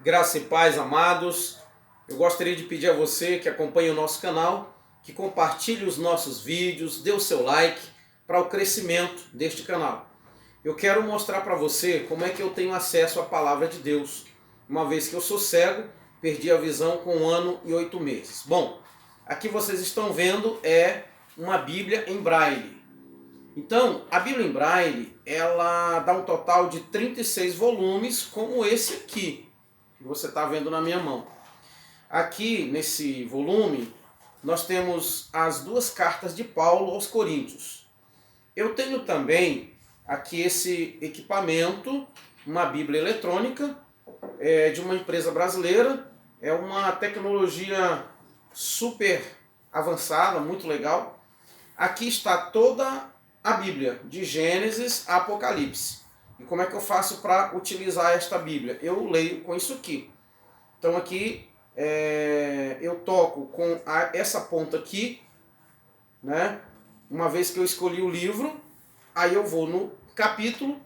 Graça e paz, amados. Eu gostaria de pedir a você que acompanhe o nosso canal, que compartilhe os nossos vídeos, dê o seu like para o crescimento deste canal. Eu quero mostrar para você como é que eu tenho acesso à palavra de Deus, uma vez que eu sou cego, perdi a visão com 1 ano e 8 meses. Bom, aqui vocês estão vendo é uma Bíblia em Braille. Então, a Bíblia em Braille, ela dá um total de 36 volumes, como esse aqui, que você está vendo na minha mão. Aqui, nesse volume, nós temos as 2 cartas de Paulo aos Coríntios. Eu tenho também aqui esse equipamento, uma Bíblia eletrônica, de uma empresa brasileira. É uma tecnologia super avançada, muito legal. Aqui está toda a Bíblia, de Gênesis a Apocalipse. E como é que eu faço para utilizar esta Bíblia? Eu leio com isso aqui. Então aqui eu toco com essa ponta aqui, né? Uma vez que eu escolhi o livro, aí eu vou no capítulo,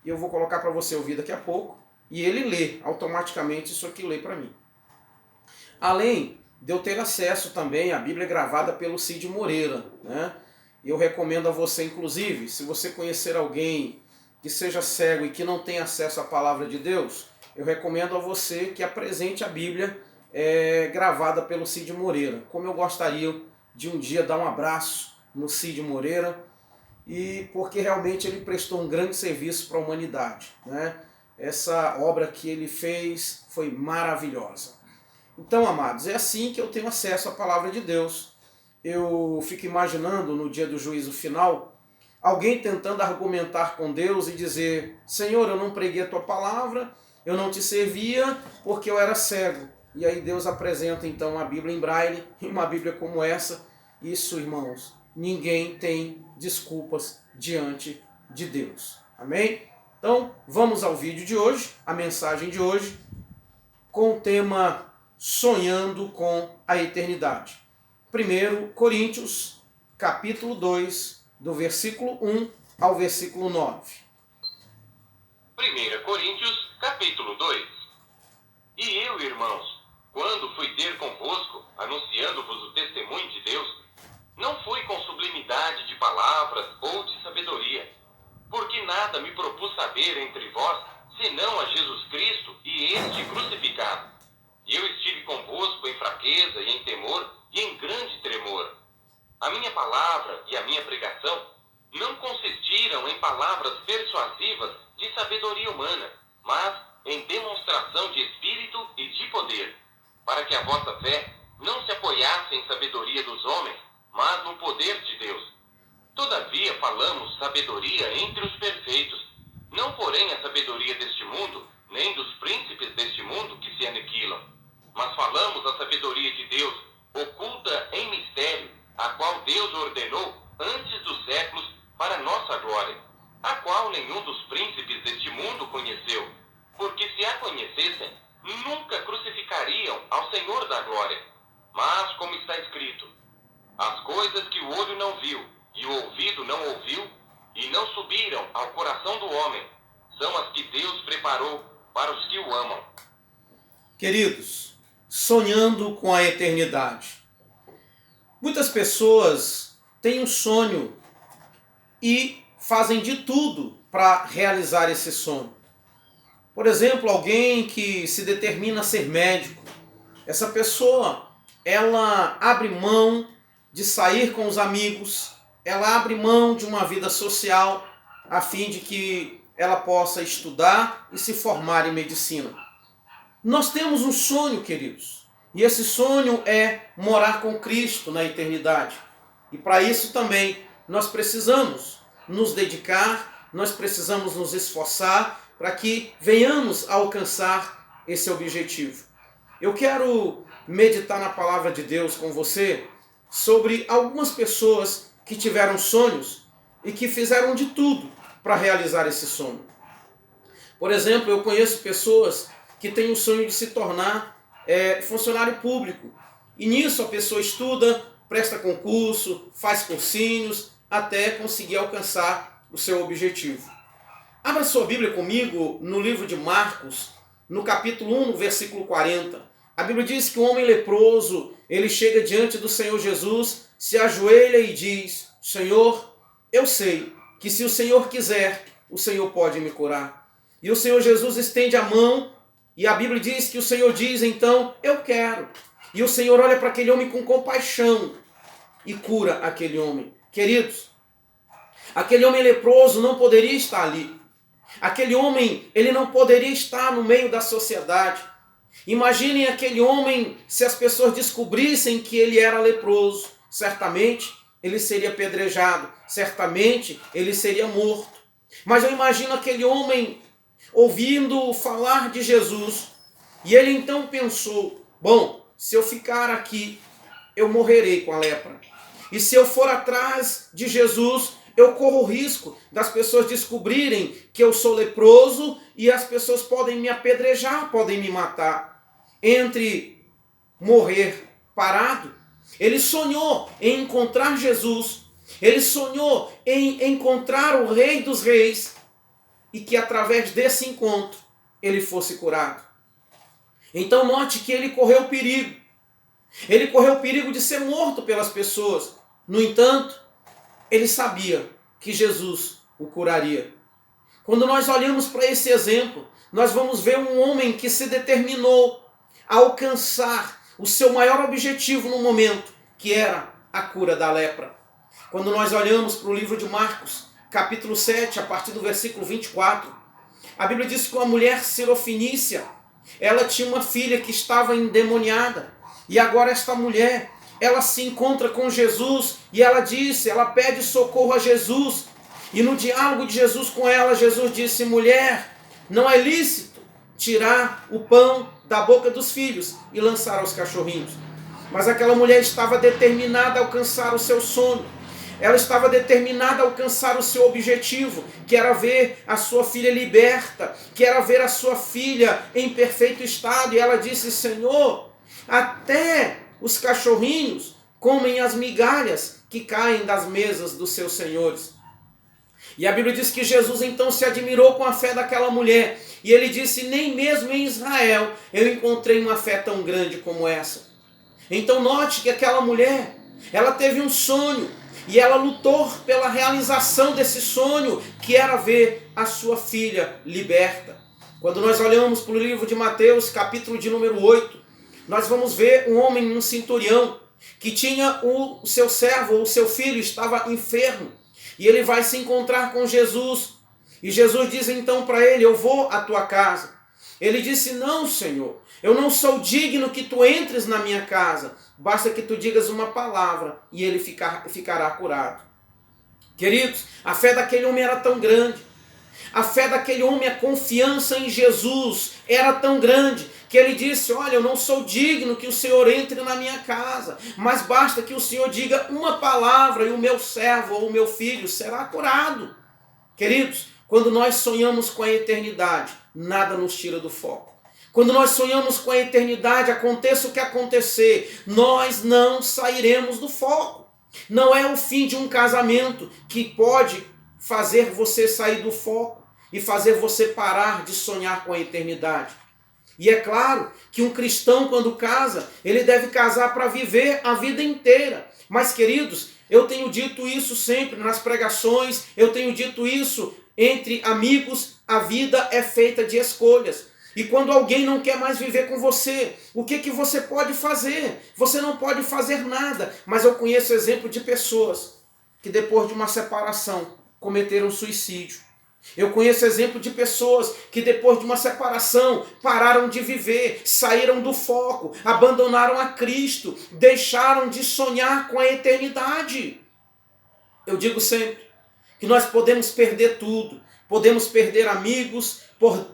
e eu vou colocar para você ouvir daqui a pouco, e ele lê automaticamente, isso aqui lê para mim. Além de eu ter acesso também à Bíblia gravada pelo Cid Moreira, né? Eu recomendo a você, inclusive, se você conhecer alguém que seja cego e que não tem acesso à palavra de Deus, eu recomendo a você que apresente a Bíblia gravada pelo Cid Moreira. Como eu gostaria de um dia dar um abraço no Cid Moreira, e porque realmente ele prestou um grande serviço para a humanidade, né? Essa obra que ele fez foi maravilhosa. Então, amados, é assim que eu tenho acesso à palavra de Deus. Eu fico imaginando no dia do juízo final, alguém tentando argumentar com Deus e dizer: Senhor, eu não preguei a tua palavra, eu não te servia porque eu era cego. E aí Deus apresenta então a Bíblia em Braille, e uma Bíblia como essa. Isso, irmãos, ninguém tem desculpas diante de Deus. Amém? Então, vamos ao vídeo de hoje, a mensagem de hoje, com o tema Sonhando com a Eternidade. 1 Coríntios, capítulo 2, do versículo 1 ao versículo 9. 1 Coríntios, capítulo 2. E eu, irmãos, quando fui ter convosco, anunciando-vos o testemunho de Deus, não fui com sublimidade de palavras ou de sabedoria, porque nada me propus saber entre vós, senão a Jesus Cristo e este crucificado. E eu estive convosco em fraqueza e em temor e em grande tremor. A minha palavra e a minha pregação não consistiram em palavras persuasivas de sabedoria humana, mas em demonstração de espírito e de poder, para que a vossa fé não se apoiasse em sabedoria dos homens, mas no poder de Deus. Todavia falamos sabedoria entre os perfeitos, não porém a sabedoria deste mundo, nem dos príncipes deste mundo que se aniquilam, mas falamos a sabedoria de Deus, oculta em mistério, a qual Deus ordenou antes dos séculos para nossa glória, a qual nenhum dos príncipes deste mundo conheceu, porque se a conhecessem, nunca crucificariam ao Senhor da glória. Mas, como está escrito, as coisas que o olho não viu e o ouvido não ouviu e não subiram ao coração do homem, são as que Deus preparou para os que o amam. Queridos, sonhando com a eternidade. Muitas pessoas têm um sonho e fazem de tudo para realizar esse sonho. Por exemplo, alguém que se determina a ser médico. Essa pessoa, ela abre mão de sair com os amigos, ela abre mão de uma vida social a fim de que ela possa estudar e se formar em medicina. Nós temos um sonho, queridos, e esse sonho é morar com Cristo na eternidade. E para isso também nós precisamos nos dedicar, nós precisamos nos esforçar para que venhamos a alcançar esse objetivo. Eu quero meditar na palavra de Deus com você sobre algumas pessoas que tiveram sonhos e que fizeram de tudo para realizar esse sonho. Por exemplo, eu conheço pessoas que têm o sonho de se tornar funcionário público. E nisso a pessoa estuda, presta concurso, faz cursinhos, até conseguir alcançar o seu objetivo. Abra sua Bíblia comigo no livro de Marcos, no capítulo 1, no versículo 40. A Bíblia diz que o homem leproso, ele chega diante do Senhor Jesus, se ajoelha e diz: Senhor, eu sei que se o Senhor quiser, o Senhor pode me curar. E o Senhor Jesus estende a mão, e a Bíblia diz que o Senhor diz então: eu quero. E o Senhor olha para aquele homem com compaixão e cura aquele homem. Queridos, aquele homem leproso não poderia estar ali. Aquele homem, ele não poderia estar no meio da sociedade. Imaginem aquele homem, se as pessoas descobrissem que ele era leproso, certamente ele seria apedrejado, certamente ele seria morto. Mas eu imagino aquele homem ouvindo falar de Jesus, e ele então pensou: bom, se eu ficar aqui, eu morrerei com a lepra. E se eu for atrás de Jesus, eu corro o risco das pessoas descobrirem que eu sou leproso e as pessoas podem me apedrejar, podem me matar. Entre morrer parado, ele sonhou em encontrar Jesus, ele sonhou em encontrar o Rei dos Reis e que através desse encontro ele fosse curado. Então note que ele correu perigo. Ele correu o perigo de ser morto pelas pessoas. No entanto, ele sabia que Jesus o curaria. Quando nós olhamos para esse exemplo, nós vamos ver um homem que se determinou a alcançar o seu maior objetivo no momento, que era a cura da lepra. Quando nós olhamos para o livro de Marcos, capítulo 7, a partir do versículo 24, a Bíblia diz que uma mulher sirofenícia, ela tinha uma filha que estava endemoniada, e agora esta mulher, ela se encontra com Jesus, e ela pede socorro a Jesus, e no diálogo de Jesus com ela, Jesus disse: mulher, não é lícito tirar o pão da boca dos filhos e lançar aos cachorrinhos. Mas aquela mulher estava determinada a alcançar o seu sonho. Ela estava determinada a alcançar o seu objetivo, que era ver a sua filha liberta, que era ver a sua filha em perfeito estado. E ela disse: Senhor, até os cachorrinhos comem as migalhas que caem das mesas dos seus senhores. E a Bíblia diz que Jesus então se admirou com a fé daquela mulher. E ele disse: nem mesmo em Israel eu encontrei uma fé tão grande como essa. Então note que aquela mulher, ela teve um sonho. E ela lutou pela realização desse sonho, que era ver a sua filha liberta. Quando nós olhamos para o livro de Mateus, capítulo de número 8, nós vamos ver um homem, um centurião, que tinha o seu servo, o seu filho, estava enfermo. E ele vai se encontrar com Jesus. E Jesus diz então para ele: eu vou à tua casa. Ele disse: não, Senhor, eu não sou digno que tu entres na minha casa. Basta que tu digas uma palavra e ele ficará curado. Queridos, a fé daquele homem era tão grande. A fé daquele homem, a confiança em Jesus era tão grande que ele disse: olha, eu não sou digno que o Senhor entre na minha casa, mas basta que o Senhor diga uma palavra e o meu servo ou o meu filho será curado. Queridos, quando nós sonhamos com a eternidade, nada nos tira do foco. Quando nós sonhamos com a eternidade, aconteça o que acontecer, nós não sairemos do foco. Não é o fim de um casamento que pode fazer você sair do foco e fazer você parar de sonhar com a eternidade. E é claro que um cristão, quando casa, ele deve casar para viver a vida inteira. Mas, queridos, eu tenho dito isso sempre nas pregações, eu tenho dito isso entre amigos: a vida é feita de escolhas. E quando alguém não quer mais viver com você, o que você pode fazer? Você não pode fazer nada. Mas eu conheço exemplo de pessoas que depois de uma separação cometeram suicídio. Eu conheço exemplo de pessoas que depois de uma separação pararam de viver, saíram do foco, abandonaram a Cristo, deixaram de sonhar com a eternidade. Eu digo sempre que nós podemos perder tudo, podemos perder amigos,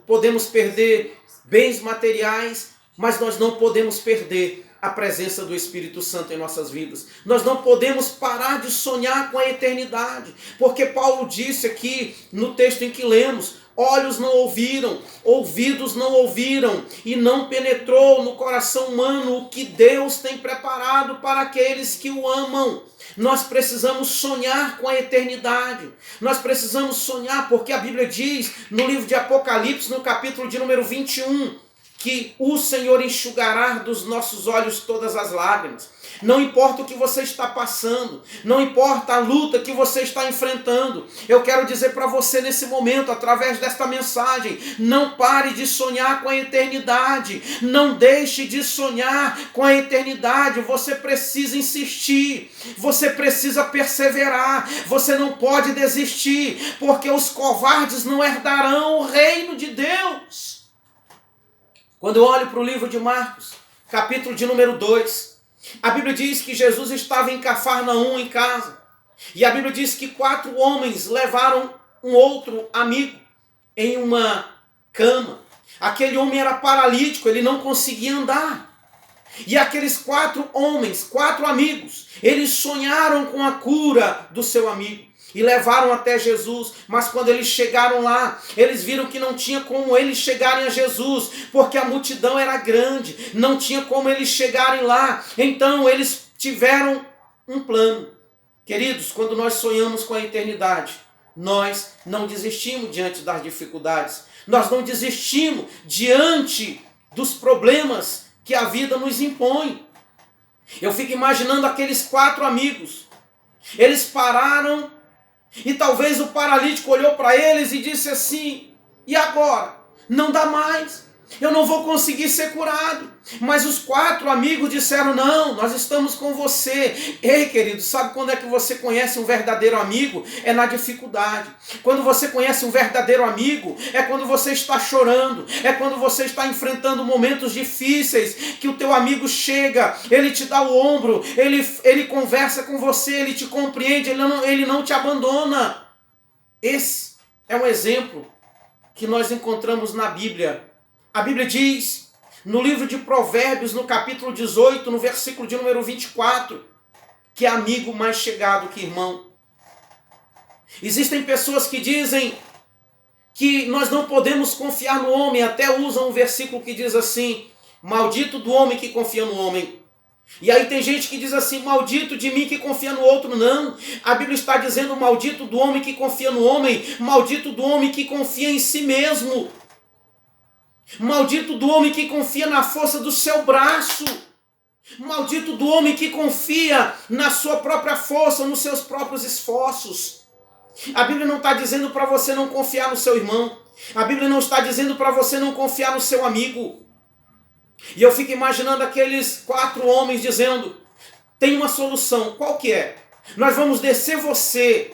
podemos perder bens materiais, mas nós não podemos perder a presença do Espírito Santo em nossas vidas. Nós não podemos parar de sonhar com a eternidade, porque Paulo disse aqui no texto em que lemos: olhos não ouviram, ouvidos não ouviram e não penetrou no coração humano o que Deus tem preparado para aqueles que o amam. Nós precisamos sonhar com a eternidade. Nós precisamos sonhar porque a Bíblia diz no livro de Apocalipse, no capítulo de número 21, que o Senhor enxugará dos nossos olhos todas as lágrimas. Não importa o que você está passando, não importa a luta que você está enfrentando, eu quero dizer para você nesse momento, através desta mensagem, não pare de sonhar com a eternidade, não deixe de sonhar com a eternidade, você precisa insistir, você precisa perseverar, você não pode desistir, porque os covardes não herdarão o reino de Deus. Quando eu olho para o livro de Marcos, capítulo de número 2, a Bíblia diz que Jesus estava em Cafarnaum em casa. E a Bíblia diz que 4 homens levaram um outro amigo em uma cama. Aquele homem era paralítico, ele não conseguia andar. E aqueles 4 homens, 4 amigos, eles sonharam com a cura do seu amigo. E levaram até Jesus, mas quando eles chegaram lá, eles viram que não tinha como eles chegarem a Jesus, porque a multidão era grande, não tinha como eles chegarem lá. Então eles tiveram um plano. Queridos, quando nós sonhamos com a eternidade, nós não desistimos diante das dificuldades, nós não desistimos diante dos problemas que a vida nos impõe. Eu fico imaginando aqueles 4 amigos, eles pararam. E talvez o paralítico olhou para eles e disse assim: e agora? Não dá mais, eu não vou conseguir ser curado. Mas os 4 amigos disseram: não, nós estamos com você. Ei, querido, sabe quando é que você conhece um verdadeiro amigo? É na dificuldade. Quando você conhece um verdadeiro amigo, é quando você está chorando, é quando você está enfrentando momentos difíceis, que o teu amigo chega, ele te dá o ombro, ele conversa com você, ele te compreende, ele não te abandona. Esse é um exemplo que nós encontramos na Bíblia. A Bíblia diz, no livro de Provérbios, no capítulo 18, no versículo de número 24, que é amigo mais chegado que irmão. Existem pessoas que dizem que nós não podemos confiar no homem, até usam um versículo que diz assim: maldito do homem que confia no homem. E aí tem gente que diz assim: maldito de mim que confia no outro. Não, a Bíblia está dizendo maldito do homem que confia no homem, maldito do homem que confia em si mesmo. Maldito do homem que confia na força do seu braço. Maldito do homem que confia na sua própria força, nos seus próprios esforços. A Bíblia não está dizendo para você não confiar no seu irmão. A Bíblia não está dizendo para você não confiar no seu amigo. E eu fico imaginando aqueles 4 homens dizendo: tem uma solução, qual que é? Nós vamos descer você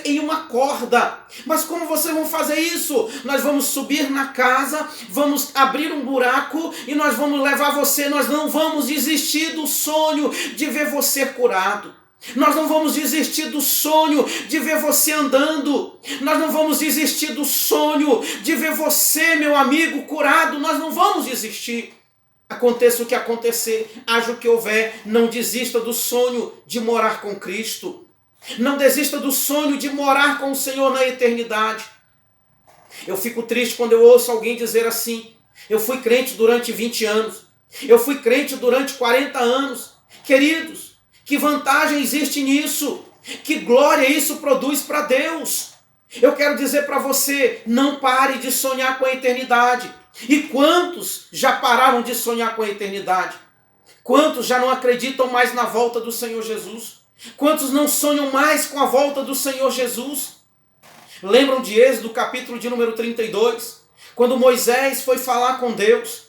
em uma corda. Mas como vocês vão fazer isso? Nós vamos subir na casa, vamos abrir um buraco e nós vamos levar você. Nós não vamos desistir do sonho de ver você curado. Nós não vamos desistir do sonho de ver você andando. Nós não vamos desistir do sonho de ver você, meu amigo, curado. Nós não vamos desistir. Aconteça o que acontecer, haja o que houver, não desista do sonho de morar com Cristo. Não desista do sonho de morar com o Senhor na eternidade. Eu fico triste quando eu ouço alguém dizer assim: eu fui crente durante 20 anos. Eu fui crente durante 40 anos. Queridos, que vantagem existe nisso? Que glória isso produz para Deus? Eu quero dizer para você, não pare de sonhar com a eternidade. E quantos já pararam de sonhar com a eternidade? Quantos já não acreditam mais na volta do Senhor Jesus? Quantos não sonham mais com a volta do Senhor Jesus? Lembram de Êxodo, capítulo de número 32? Quando Moisés foi falar com Deus,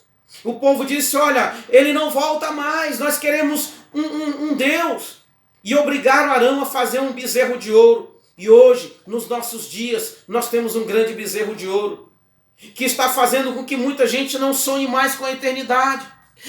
o povo disse: olha, ele não volta mais, nós queremos um Deus. E obrigaram Arão a fazer um bezerro de ouro. E hoje, nos nossos dias, nós temos um grande bezerro de ouro, que está fazendo com que muita gente não sonhe mais com a eternidade,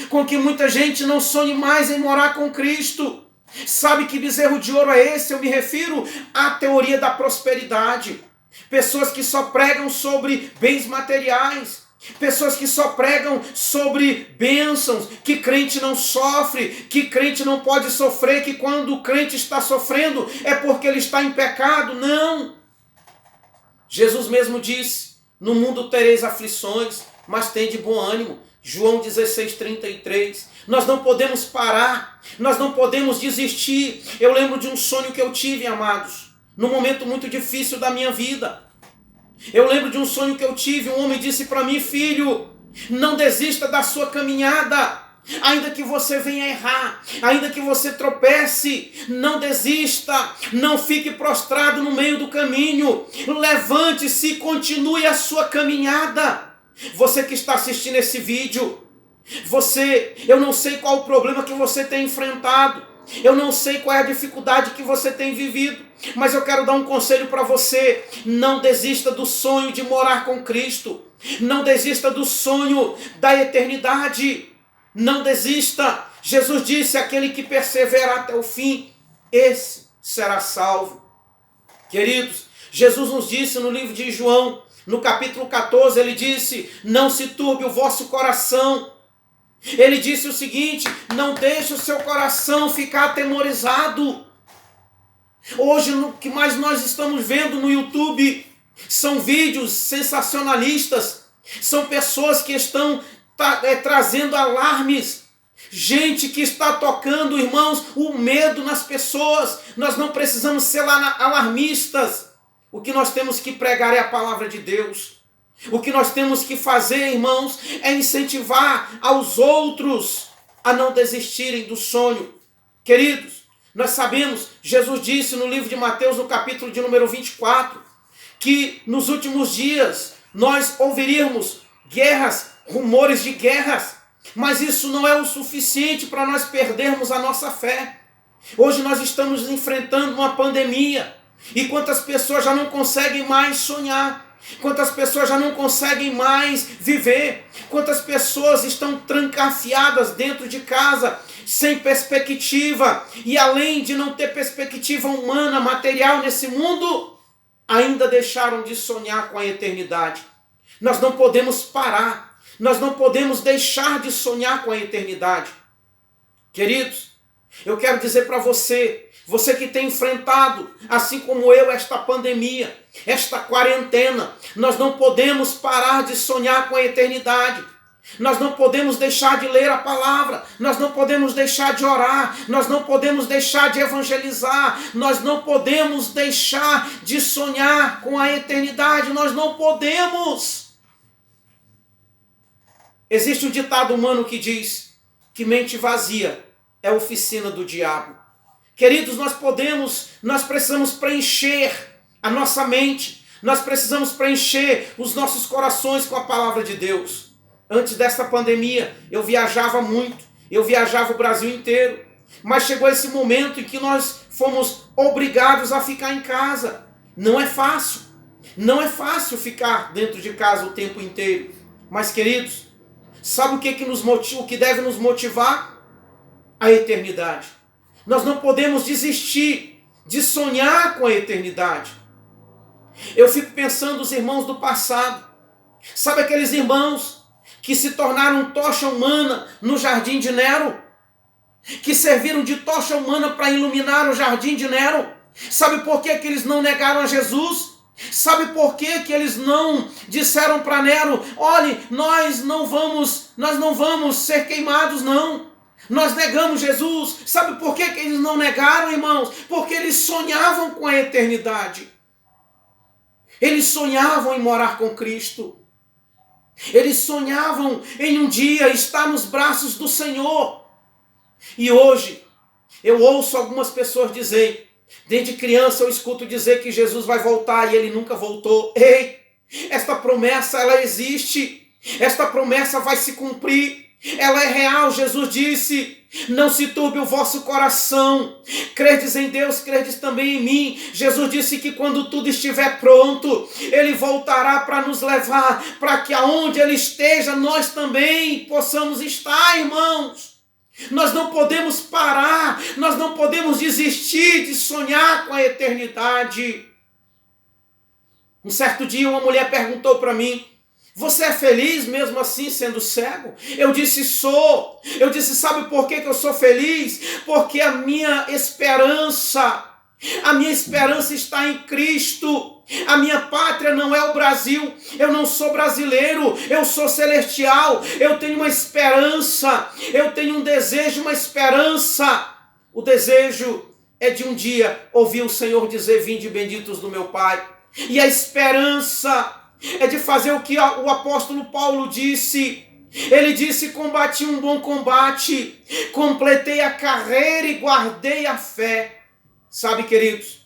com que muita gente não sonhe mais em morar com Cristo. Sabe que bezerro de ouro é esse? Eu me refiro à teoria da prosperidade. Pessoas que só pregam sobre bens materiais, pessoas que só pregam sobre bênçãos, que crente não sofre, que crente não pode sofrer, que quando o crente está sofrendo é porque ele está em pecado. Não! Jesus mesmo disse, no mundo tereis aflições, mas tende bom ânimo. João 16:33. Nós não podemos parar, nós não podemos desistir. Eu lembro de um sonho que eu tive, amados, num momento muito difícil da minha vida. Eu lembro de um sonho que eu tive, um homem disse para mim: filho, não desista da sua caminhada. Ainda que você venha errar, ainda que você tropece, não desista, não fique prostrado no meio do caminho. Levante-se e continue a sua caminhada. Você que está assistindo esse vídeo, eu não sei qual o problema que você tem enfrentado, eu não sei qual é a dificuldade que você tem vivido, mas eu quero dar um conselho para você: não desista do sonho de morar com Cristo, não desista do sonho da eternidade, não desista. Jesus disse: aquele que perseverar até o fim, esse será salvo. Queridos, Jesus nos disse no livro de João, no capítulo 14, ele disse: não se turbe o vosso coração. Ele disse o seguinte: não deixe o seu coração ficar atemorizado. Hoje, o que mais nós estamos vendo no YouTube são vídeos sensacionalistas, são pessoas que estão trazendo alarmes, gente que está tocando, irmãos, o medo nas pessoas. Nós não precisamos ser alarmistas. O que nós temos que pregar é a palavra de Deus. O que nós temos que fazer, irmãos, é incentivar aos outros a não desistirem do sonho. Queridos, nós sabemos, Jesus disse no livro de Mateus, no capítulo de número 24, que nos últimos dias nós ouviríamos guerras, rumores de guerras, mas isso não é o suficiente para nós perdermos a nossa fé. Hoje nós estamos enfrentando uma pandemia, e quantas pessoas já não conseguem mais sonhar, quantas pessoas já não conseguem mais viver, quantas pessoas estão trancafiadas dentro de casa, sem perspectiva, e além de não ter perspectiva humana, material nesse mundo, ainda deixaram de sonhar com a eternidade. Nós não podemos parar, nós não podemos deixar de sonhar com a eternidade. Queridos, eu quero dizer para você, você que tem enfrentado, assim como eu, esta pandemia, esta quarentena, nós não podemos parar de sonhar com a eternidade. Nós não podemos deixar de ler a palavra, nós não podemos deixar de orar, nós não podemos deixar de evangelizar, nós não podemos deixar de sonhar com a eternidade, nós não podemos. Existe um ditado humano que diz que mente vazia é oficina do diabo. Queridos, nós precisamos preencher a nossa mente, nós precisamos preencher os nossos corações com a palavra de Deus. Antes dessa pandemia, eu viajava muito, eu viajava o Brasil inteiro, mas chegou esse momento em que nós fomos obrigados a ficar em casa. Não é fácil ficar dentro de casa o tempo inteiro. Mas, queridos, sabe o que nos motiva, o que deve nos motivar? A eternidade. Nós não podemos desistir de sonhar com a eternidade. Eu fico pensando nos irmãos do passado. Sabe aqueles irmãos que se tornaram tocha humana no jardim de Nero? Que serviram de tocha humana para iluminar o jardim de Nero? Sabe por que eles não negaram a Jesus? Sabe por que eles não disseram para Nero: olhe, nós não vamos ser queimados, não. Nós negamos Jesus. Sabe por que eles não negaram, irmãos? Porque eles sonhavam com a eternidade. Eles sonhavam em morar com Cristo. Eles sonhavam em um dia estar nos braços do Senhor. E hoje, eu ouço algumas pessoas dizer, desde criança eu escuto dizer que Jesus vai voltar e ele nunca voltou. Ei, esta promessa, ela existe. Esta promessa vai se cumprir. Ela é real. Jesus disse: não se turbe o vosso coração. Credes em Deus, credes também em mim. Jesus disse que quando tudo estiver pronto, ele voltará para nos levar, para que aonde ele esteja, nós também possamos estar, irmãos. Nós não podemos parar, nós não podemos desistir de sonhar com a eternidade. Um certo dia uma mulher perguntou para mim: você é feliz mesmo assim sendo cego? Eu disse: sou. Eu disse: sabe por que eu sou feliz? Porque a minha esperança está em Cristo. A minha pátria não é o Brasil, eu não sou brasileiro, eu sou celestial, eu tenho uma esperança, eu tenho um desejo, uma esperança. O desejo é de um dia ouvir o Senhor dizer: vinde benditos do meu Pai. E a esperança é de fazer o que o apóstolo Paulo disse. Ele disse: combati um bom combate, completei a carreira e guardei a fé. Sabe, queridos,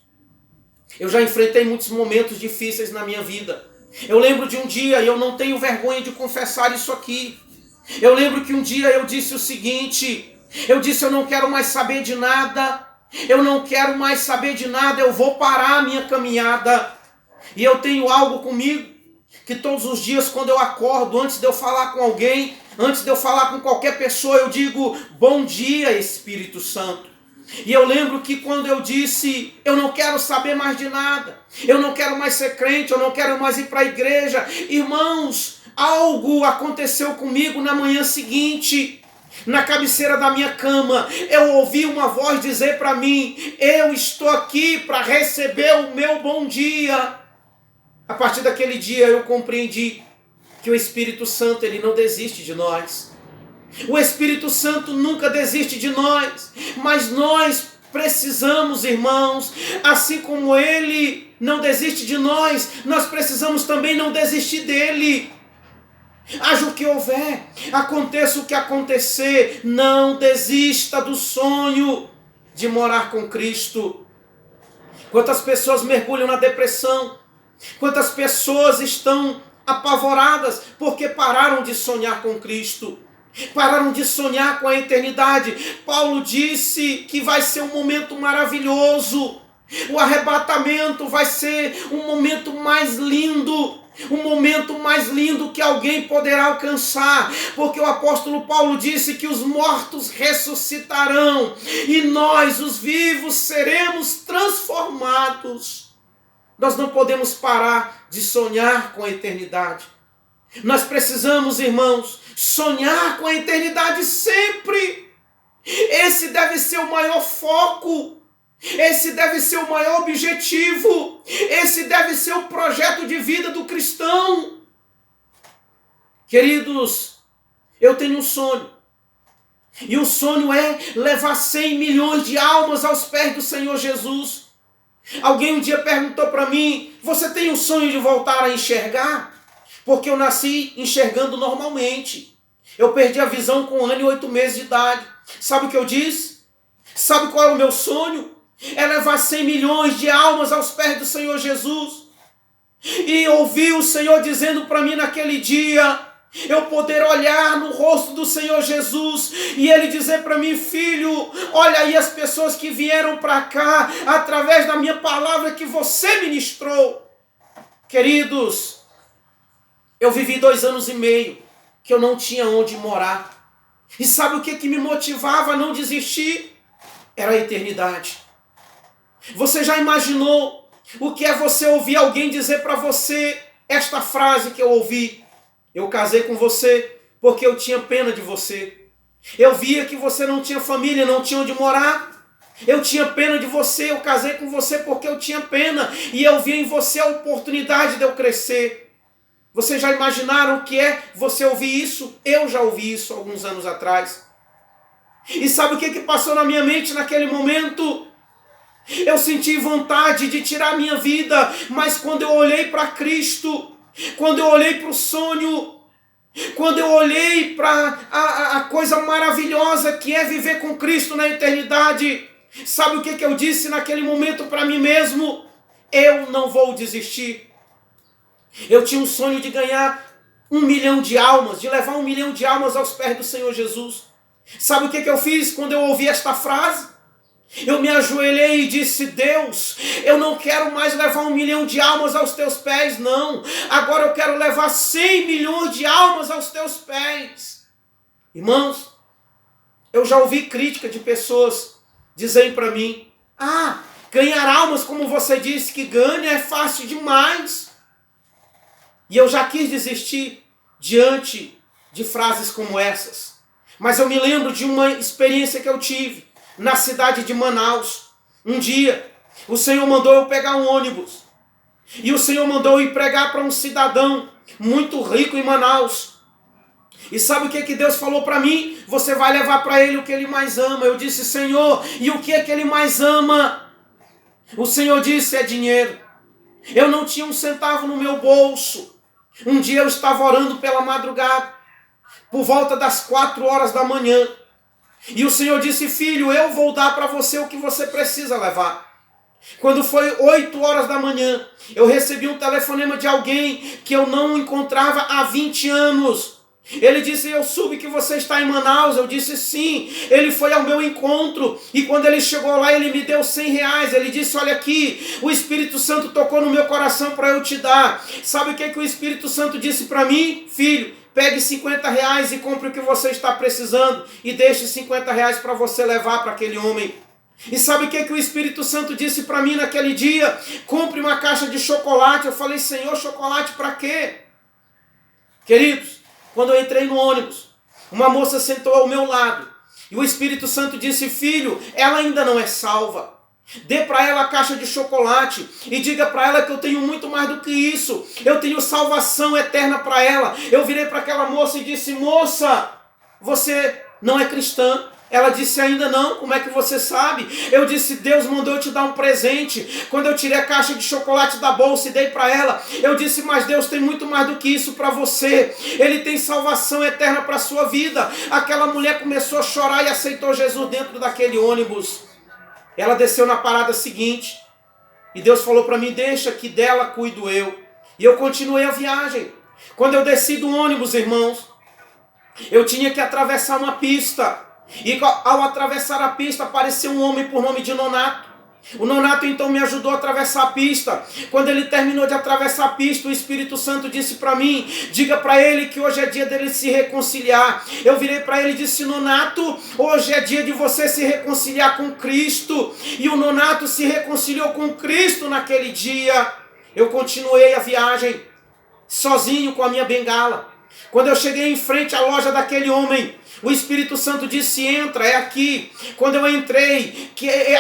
eu já enfrentei muitos momentos difíceis na minha vida. Eu lembro de um dia, e eu não tenho vergonha de confessar isso aqui. Eu lembro que um dia eu disse o seguinte, eu disse: eu não quero mais saber de nada, eu não quero mais saber de nada, eu vou parar a minha caminhada. E eu tenho algo comigo, que todos os dias quando eu acordo, antes de eu falar com alguém, antes de eu falar com qualquer pessoa, eu digo: bom dia, Espírito Santo. E eu lembro que quando eu disse: eu não quero saber mais de nada, eu não quero mais ser crente, eu não quero mais ir para a igreja, irmãos, algo aconteceu comigo na manhã seguinte. Na cabeceira da minha cama, eu ouvi uma voz dizer para mim: eu estou aqui para receber o meu bom dia. A partir daquele dia eu compreendi que o Espírito Santo, ele não desiste de nós. O Espírito Santo nunca desiste de nós, mas nós precisamos, irmãos, assim como ele não desiste de nós, nós precisamos também não desistir dele. Haja o que houver, aconteça o que acontecer, não desista do sonho de morar com Cristo. Quantas pessoas mergulham na depressão, quantas pessoas estão apavoradas porque pararam de sonhar com Cristo, pararam de sonhar com a eternidade. Paulo disse que vai ser um momento maravilhoso, o arrebatamento vai ser um momento mais lindo, um momento mais lindo que alguém poderá alcançar, porque o apóstolo Paulo disse que os mortos ressuscitarão e nós, os vivos, seremos transformados. Nós não podemos parar de sonhar com a eternidade. Nós precisamos, irmãos, sonhar com a eternidade sempre. Esse deve ser o maior foco. Esse deve ser o maior objetivo. Esse deve ser o projeto de vida do cristão. Queridos, eu tenho um sonho. E o sonho é levar 100 milhões de almas aos pés do Senhor Jesus. Alguém um dia perguntou para mim: você tem um sonho de voltar a enxergar? Porque eu nasci enxergando normalmente. Eu perdi a visão com 1 ano e 8 meses de idade. Sabe o que eu disse? Sabe qual é o meu sonho? É levar 100 milhões de almas aos pés do Senhor Jesus. E ouvir o Senhor dizendo para mim naquele dia, eu poder olhar no rosto do Senhor Jesus e Ele dizer para mim: filho, olha aí as pessoas que vieram para cá através da minha palavra que você ministrou. Queridos, eu vivi 2 anos e meio que eu não tinha onde morar. E sabe o que me motivava a não desistir? Era a eternidade. Você já imaginou o que é você ouvir alguém dizer para você esta frase que eu ouvi? Eu casei com você porque eu tinha pena de você. Eu via que você não tinha família, não tinha onde morar. Eu tinha pena de você, eu casei com você porque eu tinha pena. E eu via em você a oportunidade de eu crescer. Vocês já imaginaram o que é você ouvir isso? Eu já ouvi isso alguns anos atrás. E sabe o que passou na minha mente naquele momento? Eu senti vontade de tirar a minha vida, mas quando eu olhei para Cristo, quando eu olhei para o sonho, quando eu olhei para a coisa maravilhosa que é viver com Cristo na eternidade, sabe o que eu disse naquele momento para mim mesmo? Eu não vou desistir. Eu tinha um sonho de ganhar 1 milhão de almas, de levar 1 milhão de almas aos pés do Senhor Jesus. Sabe o que eu fiz quando eu ouvi esta frase? Eu me ajoelhei e disse: Deus, eu não quero mais levar 1 milhão de almas aos teus pés, não. Agora eu quero levar 100 milhões de almas aos teus pés. Irmãos, eu já ouvi crítica de pessoas dizendo para mim: ganhar almas, como você disse que ganha, é fácil demais. E eu já quis desistir diante de frases como essas. Mas eu me lembro de uma experiência que eu tive na cidade de Manaus. Um dia, o Senhor mandou eu pegar um ônibus. E o Senhor mandou ir pregar para um cidadão muito rico em Manaus. E sabe o que Deus falou para mim? Você vai levar para ele o que ele mais ama. Eu disse, Senhor, e o que é que ele mais ama? O Senhor disse, é dinheiro. Eu não tinha um centavo no meu bolso. Um dia eu estava orando pela madrugada, por volta das 4 horas da manhã. E o Senhor disse, filho, eu vou dar para você o que você precisa levar. Quando foi 8 horas da manhã, eu recebi um telefonema de alguém que eu não encontrava há 20 anos. Ele disse, eu soube que você está em Manaus. Eu disse, sim. Ele foi ao meu encontro e quando ele chegou lá, ele me deu R$100. Ele disse, olha aqui, o Espírito Santo tocou no meu coração para eu te dar. Sabe o que o Espírito Santo disse para mim? Filho, pegue R$50 e compre o que você está precisando e deixe R$50 para você levar para aquele homem. E sabe o que o Espírito Santo disse para mim naquele dia? Compre uma caixa de chocolate. Eu falei, Senhor, chocolate para quê? Queridos, quando eu entrei no ônibus, uma moça sentou ao meu lado e o Espírito Santo disse, filho, ela ainda não é salva. Dê para ela a caixa de chocolate e diga para ela que eu tenho muito mais do que isso. Eu tenho salvação eterna para ela. Eu virei para aquela moça e disse, moça, você não é cristã? Ela disse, ainda não, como é que você sabe? Eu disse, Deus mandou eu te dar um presente. Quando eu tirei a caixa de chocolate da bolsa e dei para ela, eu disse, mas Deus tem muito mais do que isso para você. Ele tem salvação eterna para a sua vida. Aquela mulher começou a chorar e aceitou Jesus dentro daquele ônibus. Ela desceu na parada seguinte e Deus falou para mim, deixa que dela cuido eu. E eu continuei a viagem. Quando eu desci do ônibus, irmãos, eu tinha que atravessar uma pista. E ao atravessar a pista, apareceu um homem por nome de Nonato. O Nonato então me ajudou a atravessar a pista. Quando ele terminou de atravessar a pista, o Espírito Santo disse para mim, diga para ele que hoje é dia dele se reconciliar. Eu virei para ele e disse, Nonato, hoje é dia de você se reconciliar com Cristo. E o Nonato se reconciliou com Cristo naquele dia. Eu continuei a viagem, sozinho com a minha bengala. Quando eu cheguei em frente à loja daquele homem, o Espírito Santo disse, entra, é aqui. Quando eu entrei,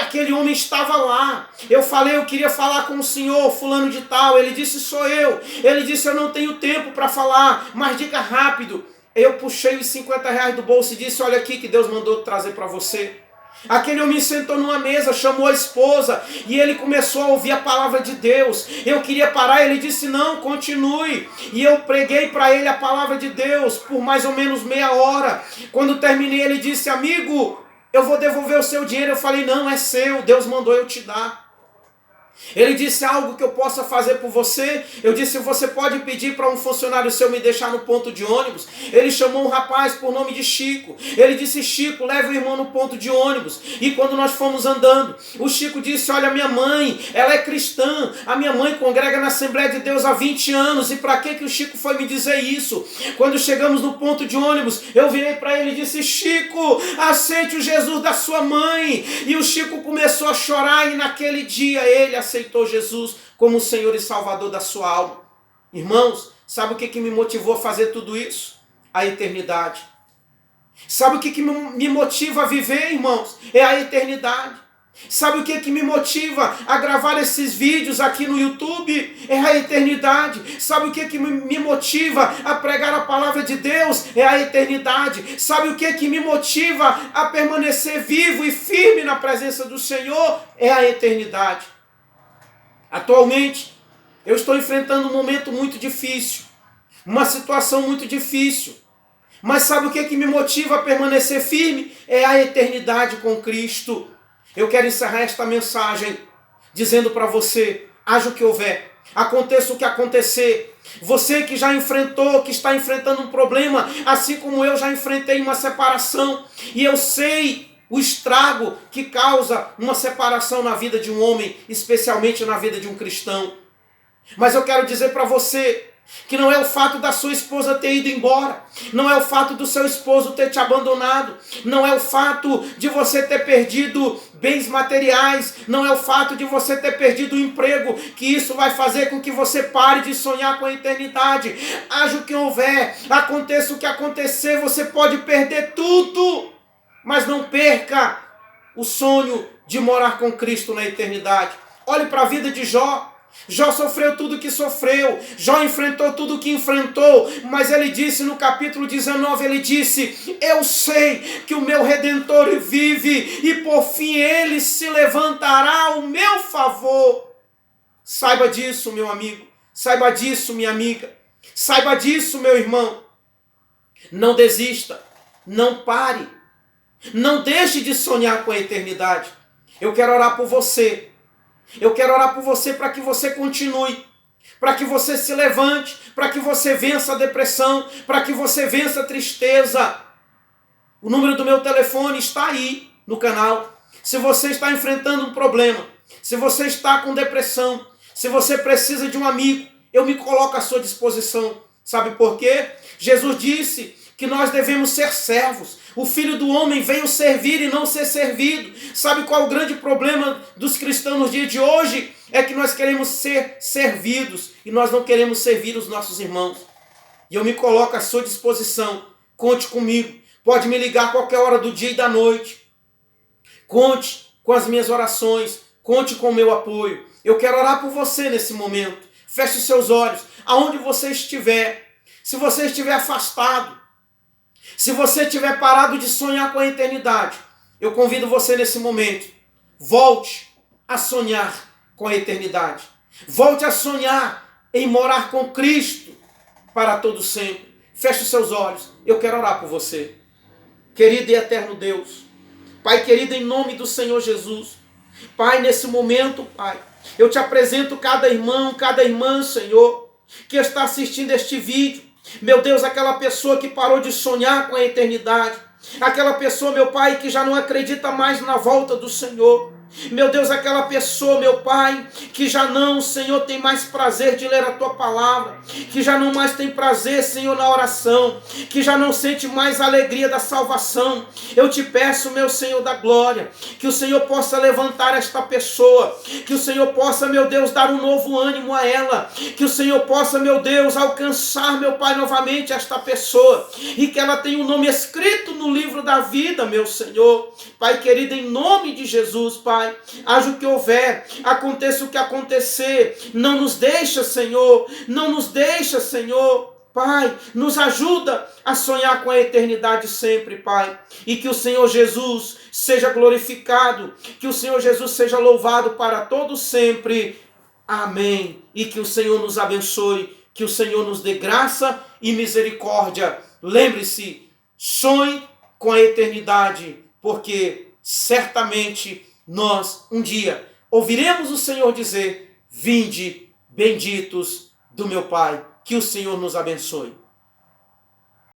aquele homem estava lá. Eu falei, eu queria falar com o senhor, fulano de tal. Ele disse, sou eu. Ele disse, eu não tenho tempo para falar, mas diga rápido. Eu puxei os R$50 do bolso e disse, olha aqui que Deus mandou trazer para você. Aquele homem sentou numa mesa, chamou a esposa e ele começou a ouvir a palavra de Deus. Eu queria parar, ele disse, não, continue. E eu preguei para ele a palavra de Deus por mais ou menos meia hora. Quando terminei, ele disse, amigo, eu vou devolver o seu dinheiro. Eu falei, não, é seu, Deus mandou eu te dar. Ele disse, algo que eu possa fazer por você? Eu disse, você pode pedir para um funcionário seu me deixar no ponto de ônibus? Ele chamou um rapaz por nome de Chico. Ele disse, Chico, leva o irmão no ponto de ônibus. E quando nós fomos andando, o Chico disse, olha, minha mãe, ela é cristã. A minha mãe congrega na Assembleia de Deus há 20 anos. E para que o Chico foi me dizer isso? Quando chegamos no ponto de ônibus, eu virei para ele e disse, Chico, aceite o Jesus da sua mãe. E o Chico começou a chorar e naquele dia ele aceitou Jesus como o Senhor e Salvador da sua alma. Irmãos, sabe o que me motivou a fazer tudo isso? A eternidade. Sabe o que me motiva a viver, irmãos? É a eternidade. Sabe o que me motiva a gravar esses vídeos aqui no YouTube? É a eternidade. Sabe o que me motiva a pregar a palavra de Deus? É a eternidade. Sabe o que me motiva a permanecer vivo e firme na presença do Senhor? É a eternidade. Atualmente, eu estou enfrentando um momento muito difícil, uma situação muito difícil. Mas sabe o que me motiva a permanecer firme? É a eternidade com Cristo. Eu quero encerrar esta mensagem dizendo para você, haja o que houver, aconteça o que acontecer. Você que já enfrentou, que está enfrentando um problema, assim como eu já enfrentei uma separação, e eu sei o estrago que causa uma separação na vida de um homem, especialmente na vida de um cristão. Mas eu quero dizer para você que não é o fato da sua esposa ter ido embora, não é o fato do seu esposo ter te abandonado, não é o fato de você ter perdido bens materiais, não é o fato de você ter perdido o emprego, que isso vai fazer com que você pare de sonhar com a eternidade. Haja o que houver, aconteça o que acontecer, você pode perder tudo, mas não perca o sonho de morar com Cristo na eternidade. Olhe para a vida de Jó. Jó sofreu tudo que sofreu, Jó enfrentou tudo que enfrentou, mas ele disse no capítulo 19, ele disse: eu sei que o meu Redentor vive e por fim ele se levantará ao meu favor. Saiba disso, meu amigo, saiba disso, minha amiga, saiba disso, meu irmão. Não desista, não pare, não deixe de sonhar com a eternidade. Eu quero orar por você. Eu quero orar por você para que você continue, para que você se levante, para que você vença a depressão, para que você vença a tristeza. O número do meu telefone está aí no canal. Se você está enfrentando um problema, se você está com depressão, se você precisa de um amigo, eu me coloco à sua disposição. Sabe por quê? Jesus disse que nós devemos ser servos. O Filho do Homem veio servir e não ser servido. Sabe qual é o grande problema dos cristãos nos dias de hoje? É que nós queremos ser servidos e nós não queremos servir os nossos irmãos. E eu me coloco à sua disposição. Conte comigo. Pode me ligar a qualquer hora do dia e da noite. Conte com as minhas orações. Conte com o meu apoio. Eu quero orar por você nesse momento. Feche os seus olhos. Aonde você estiver. Se você estiver afastado, se você tiver parado de sonhar com a eternidade, eu convido você nesse momento, volte a sonhar com a eternidade. Volte a sonhar em morar com Cristo para todo sempre. Feche os seus olhos, eu quero orar por você. Querido e eterno Deus, Pai querido, em nome do Senhor Jesus, Pai, nesse momento, Pai, eu te apresento cada irmão, cada irmã, Senhor, que está assistindo este vídeo. Meu Deus, aquela pessoa que parou de sonhar com a eternidade, aquela pessoa, meu Pai, que já não acredita mais na volta do Senhor. Meu Deus, aquela pessoa, meu Pai, que já não, Senhor, tem mais prazer de ler a Tua palavra, que já não mais tem prazer, Senhor, na oração, que já não sente mais a alegria da salvação. Eu te peço, meu Senhor da glória, que o Senhor possa levantar esta pessoa, que o Senhor possa, meu Deus, dar um novo ânimo a ela, que o Senhor possa, meu Deus, alcançar, meu Pai, novamente esta pessoa, e que ela tenha o nome escrito no livro da vida, meu Senhor. Pai querido, em nome de Jesus, Pai, haja o que houver, aconteça o que acontecer, não nos deixa, Senhor, não nos deixa, Senhor. Pai, nos ajuda a sonhar com a eternidade sempre, Pai. E que o Senhor Jesus seja glorificado, que o Senhor Jesus seja louvado para todo sempre. Amém. E que o Senhor nos abençoe, que o Senhor nos dê graça e misericórdia. Lembre-se, sonhe com a eternidade, porque certamente nós um dia ouviremos o Senhor dizer: vinde, benditos do meu Pai. Que o Senhor nos abençoe.